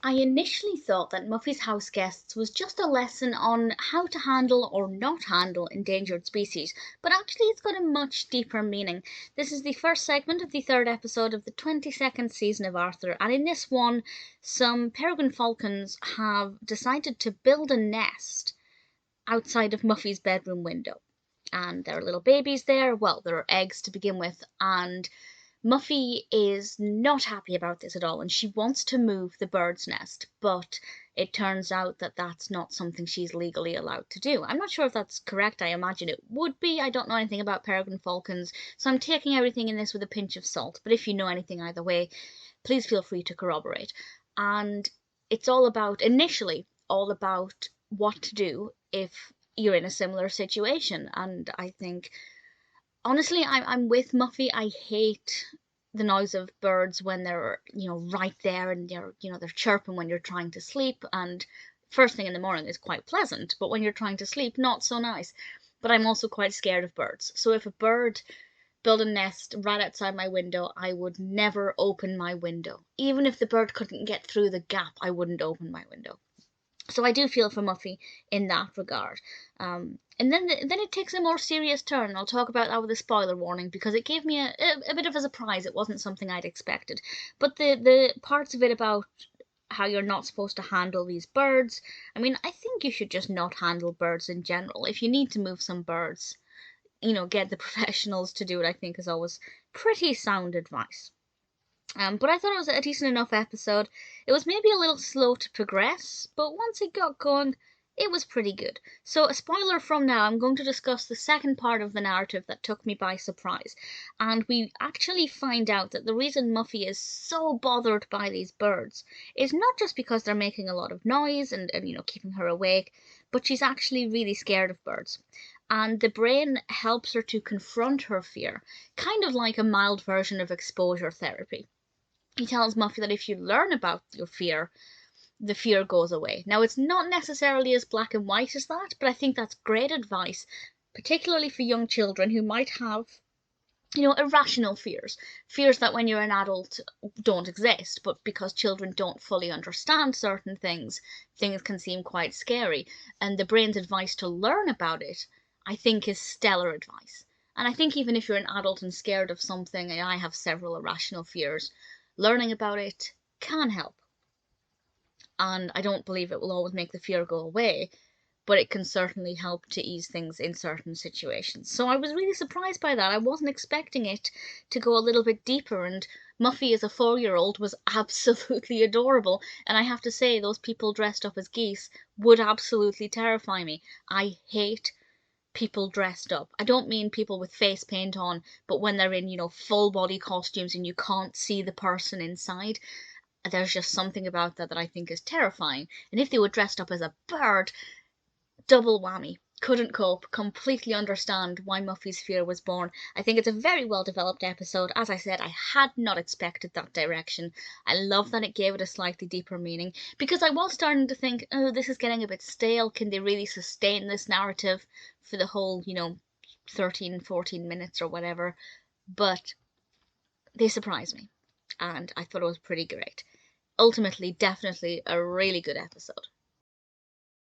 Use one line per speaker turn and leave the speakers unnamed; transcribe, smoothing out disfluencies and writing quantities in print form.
I initially thought that Muffy's house guests was just a lesson on how to handle or not handle endangered species, but actually it's got a much deeper meaning. This is the first segment of the third episode of the 22nd season of Arthur, and in this one, some peregrine falcons have decided to build a nest outside of Muffy's bedroom window. And there are little babies there, well, there are eggs to begin with, and Muffy is not happy about this at all, and she wants to move the bird's nest, but it turns out that that's not something she's legally allowed to do. I'm not sure if that's correct. I imagine it would be. I don't know anything about peregrine falcons, so I'm taking everything in this with a pinch of salt. But if you know anything either way, please feel free to corroborate. And it's initially, all about what to do if you're in a similar situation. And I think honestly, I'm with Muffy. I hate the noise of birds when they're, right there and they're chirping when you're trying to sleep. And first thing in the morning is quite pleasant, but when you're trying to sleep, not so nice. But I'm also quite scared of birds. So if a bird built a nest right outside my window, I would never open my window. Even if the bird couldn't get through the gap, I wouldn't open my window. So I do feel for Muffy in that regard. And then it takes a more serious turn. I'll talk about that with a spoiler warning because it gave me a bit of a surprise. It wasn't something I'd expected. But the parts of it about how you're not supposed to handle these birds, I mean, I think you should just not handle birds in general. If you need to move some birds, get the professionals to do it, I think is always pretty sound advice. But I thought it was a decent enough episode. It was maybe a little slow to progress, but once it got going, it was pretty good. So, a spoiler from now, I'm going to discuss the second part of the narrative that took me by surprise. And we actually find out that the reason Muffy is so bothered by these birds is not just because they're making a lot of noise and keeping her awake, but she's actually really scared of birds. And the brain helps her to confront her fear, kind of like a mild version of exposure therapy. He tells Muffy that if you learn about your fear, the fear goes away. Now, it's not necessarily as black and white as that, but I think that's great advice, particularly for young children who might have, irrational fears. Fears that when you're an adult don't exist, but because children don't fully understand certain things, things can seem quite scary. And the brain's advice to learn about it, I think, is stellar advice. And I think even if you're an adult and scared of something, and I have several irrational fears, learning about it can help. And I don't believe it will always make the fear go away, but it can certainly help to ease things in certain situations. So I was really surprised by that. I wasn't expecting it to go a little bit deeper, and Muffy as a 4-year-old was absolutely adorable. And I have to say, those people dressed up as geese would absolutely terrify me. I hate people dressed up. I don't mean people with face paint on, but when they're in, full body costumes and you can't see the person inside. There's just something about that I think is terrifying. And if they were dressed up as a bird, double whammy. Couldn't cope, completely understand why Muffy's fear was born. I think it's a very well developed episode. As I said, I had not expected that direction. I love that it gave it a slightly deeper meaning, because I was starting to think, oh, this is getting a bit stale. Can they really sustain this narrative for the whole, 13, 14 minutes or whatever? But they surprised me, and I thought it was pretty great. Ultimately, definitely a really good episode.